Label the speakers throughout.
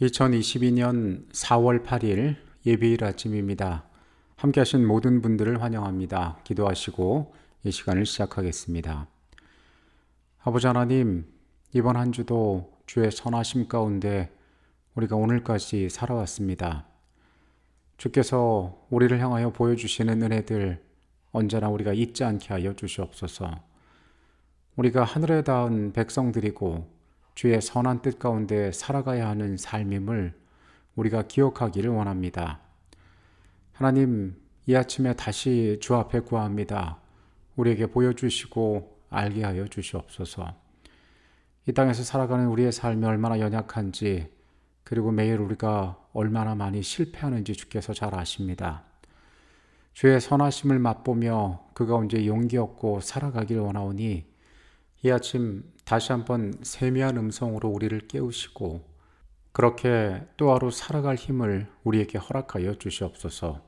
Speaker 1: 2022년 4월 8일 예비일 아침입니다. 함께 하신 모든 분들을 환영합니다. 기도하시고 이 시간을 시작하겠습니다. 아버지 하나님, 이번 한 주도 주의 선하심 가운데 우리가 오늘까지 살아왔습니다. 주께서 우리를 향하여 보여주시는 은혜들 언제나 우리가 잊지 않게 하여 주시옵소서. 우리가 하늘에 닿은 백성들이고 주의 선한 뜻 가운데 살아가야 하는 삶임을 우리가 기억하기를 원합니다. 하나님, 이 아침에 다시 주 앞에 구합니다. 우리에게 보여주시고 알게 하여 주시옵소서. 이 땅에서 살아가는 우리의 삶이 얼마나 연약한지, 그리고 매일 우리가 얼마나 많이 실패하는지 주께서 잘 아십니다. 주의 선하심을 맛보며 그 가운데 용기 얻고 살아가길 원하오니 이 아침 다시 한번 세미한 음성으로 우리를 깨우시고 그렇게 또 하루 살아갈 힘을 우리에게 허락하여 주시옵소서.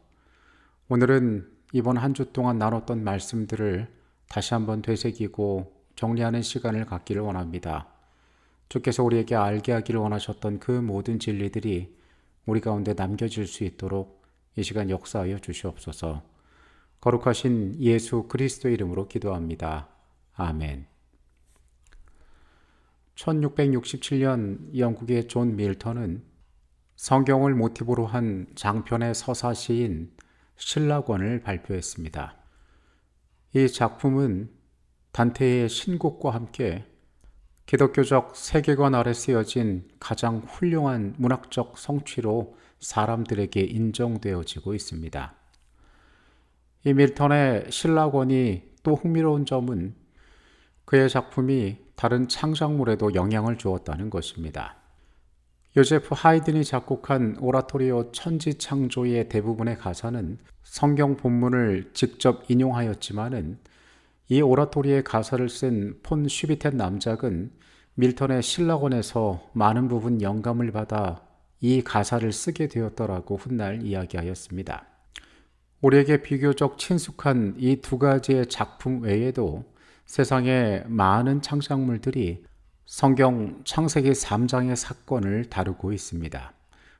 Speaker 1: 오늘은 이번 한 주 동안 나눴던 말씀들을 다시 한번 되새기고 정리하는 시간을 갖기를 원합니다. 주께서 우리에게 알게 하기를 원하셨던 그 모든 진리들이 우리 가운데 남겨질 수 있도록 이 시간 역사하여 주시옵소서. 거룩하신 예수 그리스도의 이름으로 기도합니다. 아멘. 1667년 영국의 존 밀턴은 성경을 모티브로 한 장편의 서사시인 신라권을 발표했습니다. 이 작품은 단테의 신곡과 함께 기독교적 세계관 아래 쓰여진 가장 훌륭한 문학적 성취로 사람들에게 인정되어지고 있습니다. 이 밀턴의 신라권이 또 흥미로운 점은 그의 작품이 다른 창작물에도 영향을 주었다는 것입니다. 요제프 하이든이 작곡한 오라토리오 천지창조의 대부분의 가사는 성경 본문을 직접 인용하였지만은 이 오라토리의 가사를 쓴 폰 슈비텐 남작은 밀턴의 신라권에서 많은 부분 영감을 받아 이 가사를 쓰게 되었더라고 훗날 이야기하였습니다. 우리에게 비교적 친숙한 이 두 가지의 작품 외에도 세상에 많은 창작물들이 성경 창세기 3장의 사건을 다루고 있습니다.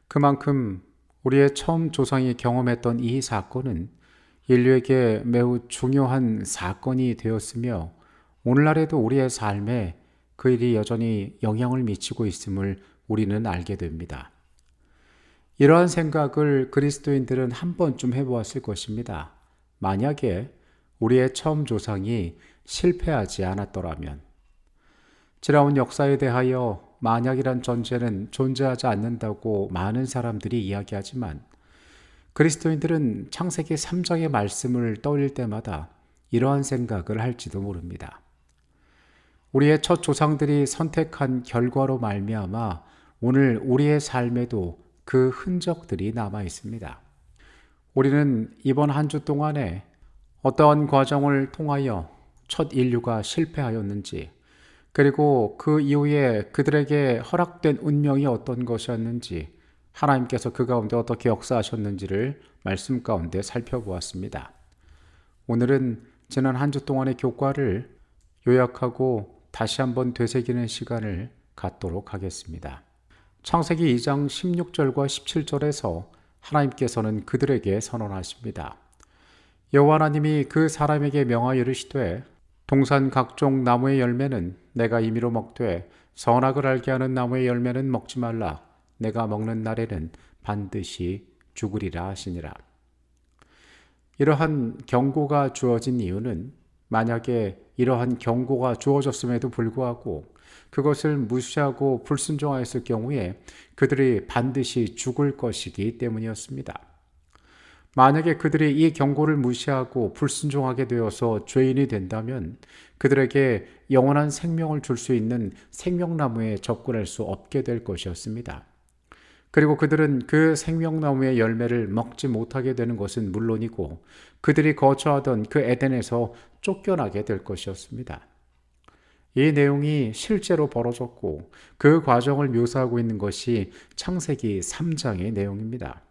Speaker 1: 그만큼 우리의 처음 조상이 경험했던 이 사건은 인류에게 매우 중요한 사건이 되었으며 오늘날에도 우리의 삶에 그 일이 여전히 영향을 미치고 있음을 우리는 알게 됩니다. 이러한 생각을 그리스도인들은 한 번쯤 해보았을 것입니다. 만약에 우리의 처음 조상이 실패하지 않았더라면, 지나온 역사에 대하여 만약이란 전제는 존재하지 않는다고 많은 사람들이 이야기하지만 그리스도인들은 창세기 3장의 말씀을 떠올릴 때마다 이러한 생각을 할지도 모릅니다. 우리의 첫 조상들이 선택한 결과로 말미암아 오늘 우리의 삶에도 그 흔적들이 남아 있습니다. 우리는 이번 한 주 동안에 어떠한 과정을 통하여 첫 인류가 실패하였는지, 그리고 그 이후에 그들에게 허락된 운명이 어떤 것이었는지, 하나님께서 그 가운데 어떻게 역사하셨는지를 말씀 가운데 살펴보았습니다. 오늘은 지난 한 주 동안의 교과를 요약하고 다시 한번 되새기는 시간을 갖도록 하겠습니다. 창세기 2장 16절과 17절에서 하나님께서는 그들에게 선언하십니다. 여호와 하나님이 그 사람에게 명하여 이르시되 동산 각종 나무의 열매는 내가 임의로 먹되 선악을 알게 하는 나무의 열매는 먹지 말라. 내가 먹는 날에는 반드시 죽으리라 하시니라. 이러한 경고가 주어진 이유는 만약에 이러한 경고가 주어졌음에도 불구하고 그것을 무시하고 불순종하였을 경우에 그들이 반드시 죽을 것이기 때문이었습니다. 만약에 그들이 이 경고를 무시하고 불순종하게 되어서 죄인이 된다면 그들에게 영원한 생명을 줄 수 있는 생명나무에 접근할 수 없게 될 것이었습니다. 그리고 그들은 그 생명나무의 열매를 먹지 못하게 되는 것은 물론이고 그들이 거처하던 그 에덴에서 쫓겨나게 될 것이었습니다. 이 내용이 실제로 벌어졌고 그 과정을 묘사하고 있는 것이 창세기 3장의 내용입니다.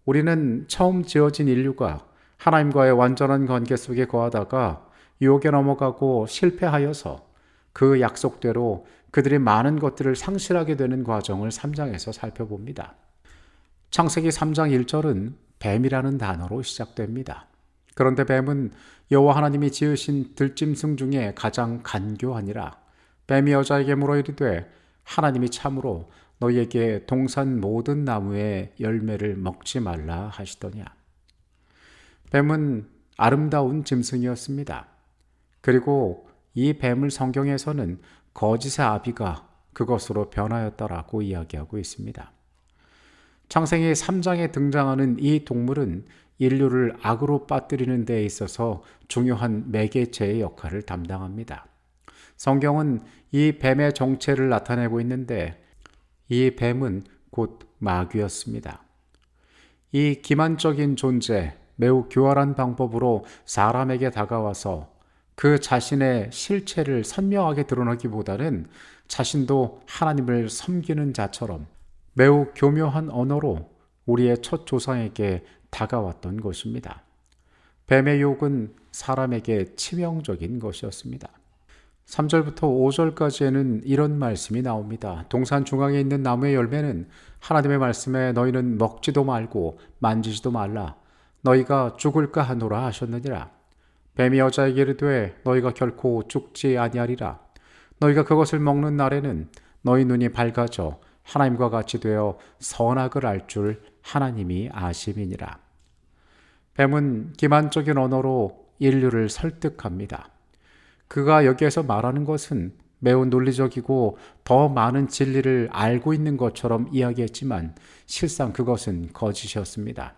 Speaker 1: 우리는 처음 지어진 인류가 하나님과의 완전한 관계 속에 거하다가 유혹에 넘어가고 실패하여서 그 약속대로 그들이 많은 것들을 상실하게 되는 과정을 3장에서 살펴봅니다. 창세기 3장 1절은 뱀이라는 단어로 시작됩니다. 그런데 뱀은 여호와 하나님이 지으신 들짐승 중에 가장 간교하니라. 뱀이 여자에게 물어 이르되 하나님이 참으로 너희에게 동산 모든 나무의 열매를 먹지 말라 하시더냐. 뱀은 아름다운 짐승이었습니다. 그리고 이 뱀을 성경에서는 거짓의 아비가 그것으로 변하였다라고 이야기하고 있습니다. 창세기 3장에 등장하는 이 동물은 인류를 악으로 빠뜨리는 데 있어서 중요한 매개체의 역할을 담당합니다. 성경은 이 뱀의 정체를 나타내고 있는데 이 뱀은 곧 마귀였습니다. 이 기만적인 존재, 매우 교활한 방법으로 사람에게 다가와서 그 자신의 실체를 선명하게 드러내기보다는 자신도 하나님을 섬기는 자처럼 매우 교묘한 언어로 우리의 첫 조상에게 다가왔던 것입니다. 뱀의 유혹은 사람에게 치명적인 것이었습니다. 3절부터 5절까지에는 이런 말씀이 나옵니다. 동산 중앙에 있는 나무의 열매는 하나님의 말씀에 너희는 먹지도 말고 만지지도 말라. 너희가 죽을까 하노라 하셨느니라. 뱀이 여자에게 이르되 너희가 결코 죽지 아니하리라. 너희가 그것을 먹는 날에는 너희 눈이 밝아져 하나님과 같이 되어 선악을 알 줄 하나님이 아심이니라. 뱀은 기만적인 언어로 인류를 설득합니다. 그가 여기에서 말하는 것은 매우 논리적이고 더 많은 진리를 알고 있는 것처럼 이야기했지만 실상 그것은 거짓이었습니다.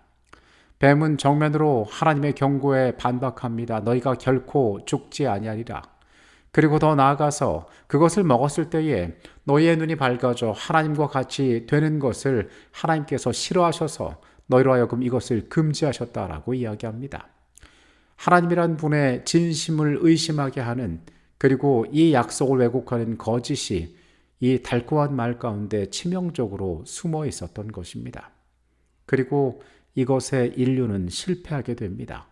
Speaker 1: 뱀은 정면으로 하나님의 경고에 반박합니다. 너희가 결코 죽지 아니하리라. 그리고 더 나아가서 그것을 먹었을 때에 너희의 눈이 밝아져 하나님과 같이 되는 것을 하나님께서 싫어하셔서 너희로 하여금 이것을 금지하셨다라고 이야기합니다. 하나님이란 분의 진심을 의심하게 하는, 그리고 이 약속을 왜곡하는 거짓이 이 달콤한 말 가운데 치명적으로 숨어 있었던 것입니다. 그리고 이것에 인류는 실패하게 됩니다.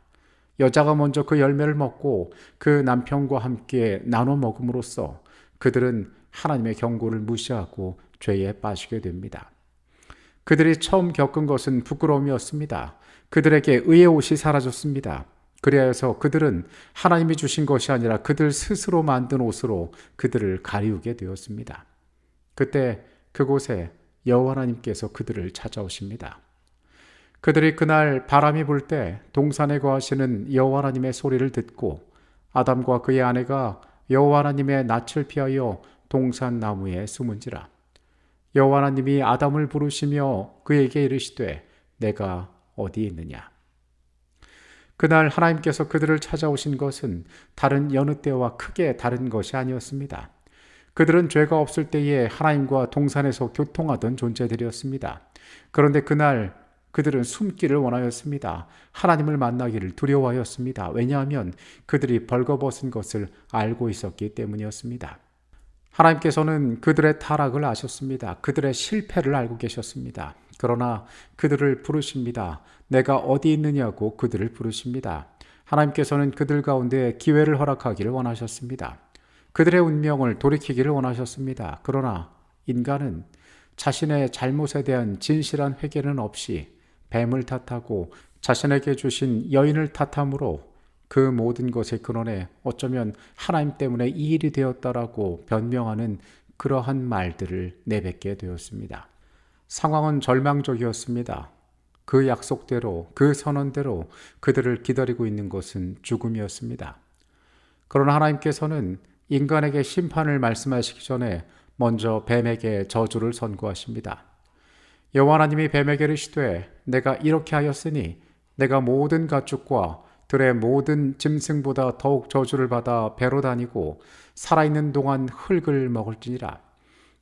Speaker 1: 여자가 먼저 그 열매를 먹고 그 남편과 함께 나눠 먹음으로써 그들은 하나님의 경고를 무시하고 죄에 빠지게 됩니다. 그들이 처음 겪은 것은 부끄러움이었습니다. 그들에게 의의 옷이 사라졌습니다. 그리하여서 그들은 하나님이 주신 것이 아니라 그들 스스로 만든 옷으로 그들을 가리우게 되었습니다. 그때 그곳에 여호와 하나님께서 그들을 찾아오십니다. 그들이 그날 바람이 불 때 동산에 거하시는 여호와 하나님의 소리를 듣고 아담과 그의 아내가 여호와 하나님의 낯을 피하여 동산 나무에 숨은지라. 여호와 하나님이 아담을 부르시며 그에게 이르시되 내가 어디 있느냐. 그날 하나님께서 그들을 찾아오신 것은 다른 여느 때와 크게 다른 것이 아니었습니다. 그들은 죄가 없을 때에 하나님과 동산에서 교통하던 존재들이었습니다. 그런데 그날 그들은 숨기를 원하였습니다. 하나님을 만나기를 두려워하였습니다. 왜냐하면 그들이 벌거벗은 것을 알고 있었기 때문이었습니다. 하나님께서는 그들의 타락을 아셨습니다. 그들의 실패를 알고 계셨습니다. 그러나 그들을 부르십니다. 내가 어디 있느냐고 그들을 부르십니다. 하나님께서는 그들 가운데 기회를 허락하기를 원하셨습니다. 그들의 운명을 돌이키기를 원하셨습니다. 그러나 인간은 자신의 잘못에 대한 진실한 회개는 없이 뱀을 탓하고 자신에게 주신 여인을 탓함으로 그 모든 것의 근원에 어쩌면 하나님 때문에 이 일이 되었다라고 변명하는 그러한 말들을 내뱉게 되었습니다. 상황은 절망적이었습니다. 그 약속대로, 그 선언대로 그들을 기다리고 있는 것은 죽음이었습니다. 그러나 하나님께서는 인간에게 심판을 말씀하시기 전에 먼저 뱀에게 저주를 선고하십니다. 여호와 하나님이 뱀에게 이르시되 내가 이렇게 하였으니 내가 모든 가축과 들의 모든 짐승보다 더욱 저주를 받아 배로 다니고 살아있는 동안 흙을 먹을지니라.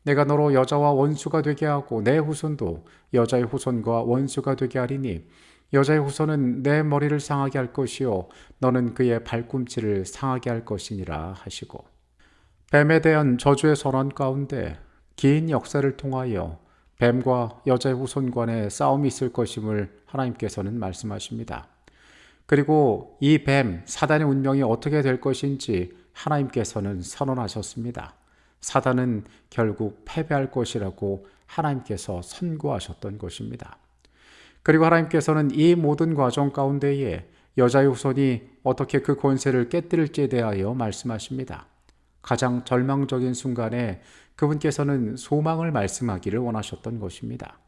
Speaker 1: 내가 너로 여자와 원수가 되게 하고 내 후손도 여자의 후손과 원수가 되게 하리니 여자의 후손은 내 머리를 상하게 할 것이요 너는 그의 발꿈치를 상하게 할 것이니라 하시고, 뱀에 대한 저주의 선언 가운데 긴 역사를 통하여 뱀과 여자의 후손 간의 싸움이 있을 것임을 하나님께서는 말씀하십니다. 그리고 이 뱀, 사단의 운명이 어떻게 될 것인지 하나님께서는 선언하셨습니다. 사단은 결국 패배할 것이라고 하나님께서 선고하셨던 것입니다. 그리고 하나님께서는 이 모든 과정 가운데에 여자의 후손이 어떻게 그 권세를 깨뜨릴지에 대하여 말씀하십니다. 가장 절망적인 순간에 그분께서는 소망을 말씀하기를 원하셨던 것입니다.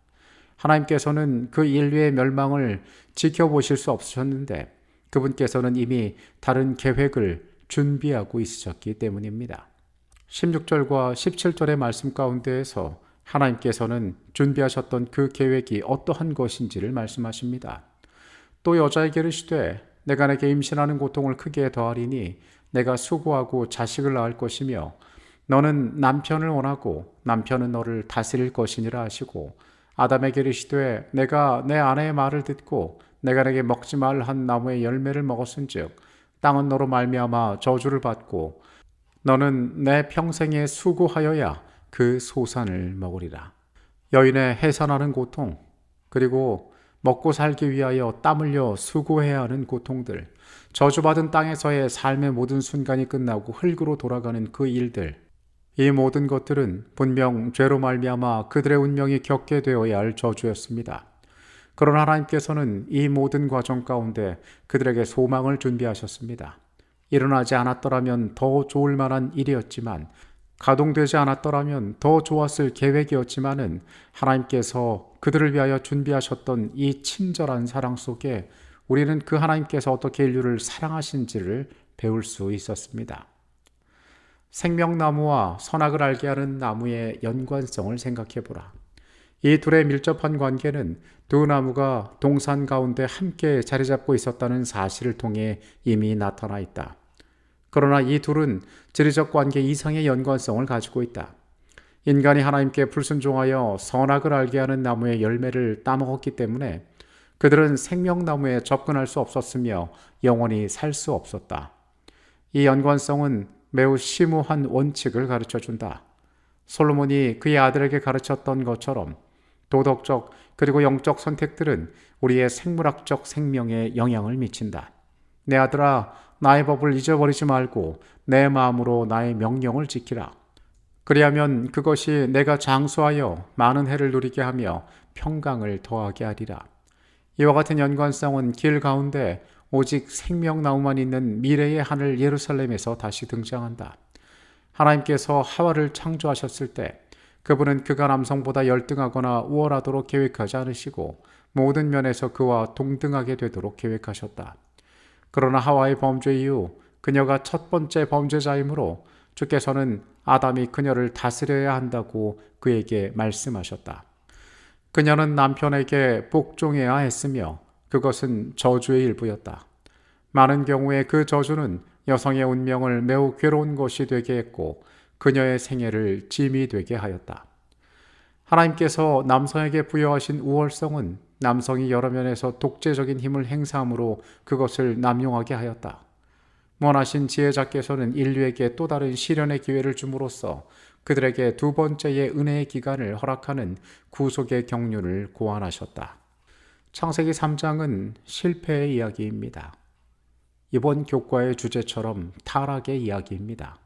Speaker 1: 하나님께서는 그 인류의 멸망을 지켜보실 수 없으셨는데 그분께서는 이미 다른 계획을 준비하고 있으셨기 때문입니다. 16절과 17절의 말씀 가운데에서 하나님께서는 준비하셨던 그 계획이 어떠한 것인지를 말씀하십니다. 또 여자에게 이르시되 내가 내게 임신하는 고통을 크게 더하리니 내가 수고하고 자식을 낳을 것이며 너는 남편을 원하고 남편은 너를 다스릴 것이니라 하시고 아담에게 이르시되 내가 내 아내의 말을 듣고 내가 내게 먹지 말 한 나무의 열매를 먹었은즉 땅은 너로 말미암아 저주를 받고 너는 내 평생에 수고하여야 그 소산을 먹으리라. 여인의 해산하는 고통, 그리고 먹고 살기 위하여 땀 흘려 수고해야 하는 고통들, 저주받은 땅에서의 삶의 모든 순간이 끝나고 흙으로 돌아가는 그 일들, 이 모든 것들은 분명 죄로 말미암아 그들의 운명이 겪게 되어야 할 저주였습니다. 그러나 하나님께서는 이 모든 과정 가운데 그들에게 소망을 준비하셨습니다. 일어나지 않았더라면 더 좋을 만한 일이었지만, 가동되지 않았더라면 더 좋았을 계획이었지만은 하나님께서 그들을 위하여 준비하셨던 이 친절한 사랑 속에 우리는 그 하나님께서 어떻게 인류를 사랑하신지를 배울 수 있었습니다. 생명나무와 선악을 알게 하는 나무의 연관성을 생각해 보라. 이 둘의 밀접한 관계는 두 나무가 동산 가운데 함께 자리 잡고 있었다는 사실을 통해 이미 나타나 있다. 그러나 이 둘은 지리적 관계 이상의 연관성을 가지고 있다. 인간이 하나님께 불순종하여 선악을 알게 하는 나무의 열매를 따먹었기 때문에 그들은 생명나무에 접근할 수 없었으며 영원히 살 수 없었다. 이 연관성은 매우 심오한 원칙을 가르쳐준다. 솔로몬이 그의 아들에게 가르쳤던 것처럼 도덕적 그리고 영적 선택들은 우리의 생물학적 생명에 영향을 미친다. 내 아들아, 나의 법을 잊어버리지 말고 내 마음으로 나의 명령을 지키라. 그리하면 그것이 내가 장수하여 많은 해를 누리게 하며 평강을 더하게 하리라. 이와 같은 연관성은 길 가운데 오직 생명나무만 있는 미래의 하늘 예루살렘에서 다시 등장한다. 하나님께서 하와를 창조하셨을 때 그분은 그가 남성보다 열등하거나 우월하도록 계획하지 않으시고 모든 면에서 그와 동등하게 되도록 계획하셨다. 그러나 하와의 범죄 이후 그녀가 첫 번째 범죄자이므로 주께서는 아담이 그녀를 다스려야 한다고 그에게 말씀하셨다. 그녀는 남편에게 복종해야 했으며 그것은 저주의 일부였다. 많은 경우에 그 저주는 여성의 운명을 매우 괴로운 것이 되게 했고 그녀의 생애를 짐이 되게 하였다. 하나님께서 남성에게 부여하신 우월성은 남성이 여러 면에서 독재적인 힘을 행사함으로 그것을 남용하게 하였다. 원하신 지혜자께서는 인류에게 또 다른 시련의 기회를 줌으로써 그들에게 두 번째의 은혜의 기간을 허락하는 구속의 경륜을 고안하셨다. 창세기 3장은 실패의 이야기입니다. 이번 교과의 주제처럼 타락의 이야기입니다.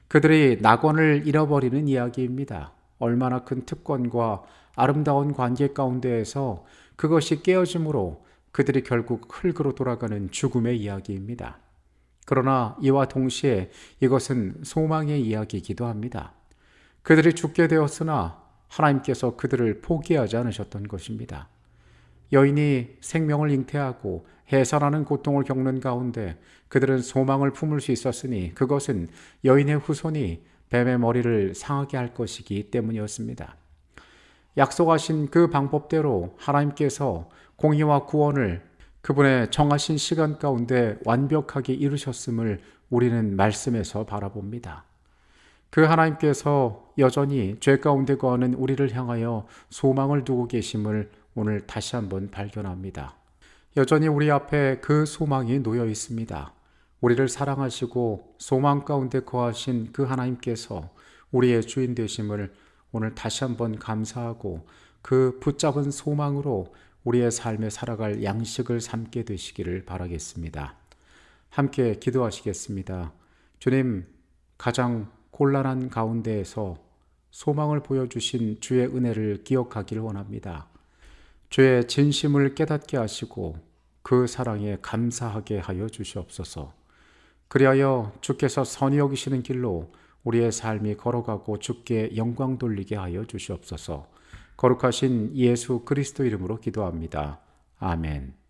Speaker 1: 그들이 낙원을 잃어버리는 이야기입니다. 얼마나 큰 특권과 아름다운 관계 가운데에서 그것이 깨어짐으로 그들이 결국 흙으로 돌아가는 죽음의 이야기입니다. 그러나 이와 동시에 이것은 소망의 이야기이기도 합니다. 그들이 죽게 되었으나 하나님께서 그들을 포기하지 않으셨던 것입니다. 여인이 생명을 잉태하고 해산하는 고통을 겪는 가운데 그들은 소망을 품을 수 있었으니 그것은 여인의 후손이 뱀의 머리를 상하게 할 것이기 때문이었습니다. 약속하신 그 방법대로 하나님께서 공의와 구원을 그분의 정하신 시간 가운데 완벽하게 이루셨음을 우리는 말씀에서 바라봅니다. 그 하나님께서 여전히 죄 가운데 거하는 우리를 향하여 소망을 두고 계심을 오늘 다시 한번 발견합니다. 여전히 우리 앞에 그 소망이 놓여 있습니다. 우리를 사랑하시고 소망 가운데 거하신 그 하나님께서 우리의 주인 되심을 오늘 다시 한번 감사하고 그 붙잡은 소망으로 우리의 삶에 살아갈 양식을 삼게 되시기를 바라겠습니다. 함께 기도하시겠습니다. 주님, 가장 곤란한 가운데에서 소망을 보여주신 주의 은혜를 기억하길 원합니다. 주의 진심을 깨닫게 하시고 그 사랑에 감사하게 하여 주시옵소서. 그리하여 주께서 선히 여기시는 길로 우리의 삶이 걸어가고 주께 영광 돌리게 하여 주시옵소서. 거룩하신 예수 그리스도 이름으로 기도합니다. 아멘.